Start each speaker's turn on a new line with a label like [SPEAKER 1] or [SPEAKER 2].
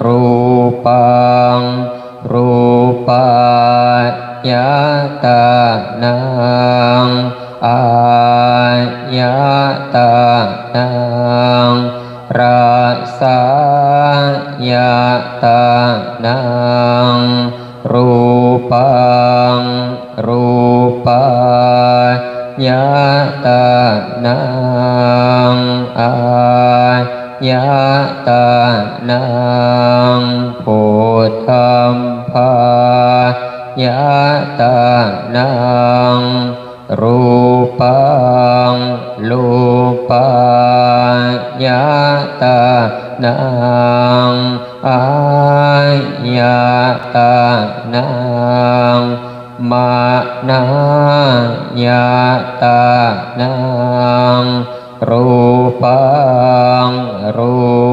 [SPEAKER 1] รูปังรูปายตานังอายตานังราสายตานังรูปังรูปายตานังอายตานังพุทธัมภายตานังรูปังรูปายตานังอายตานังมานะยตานังรูปังรู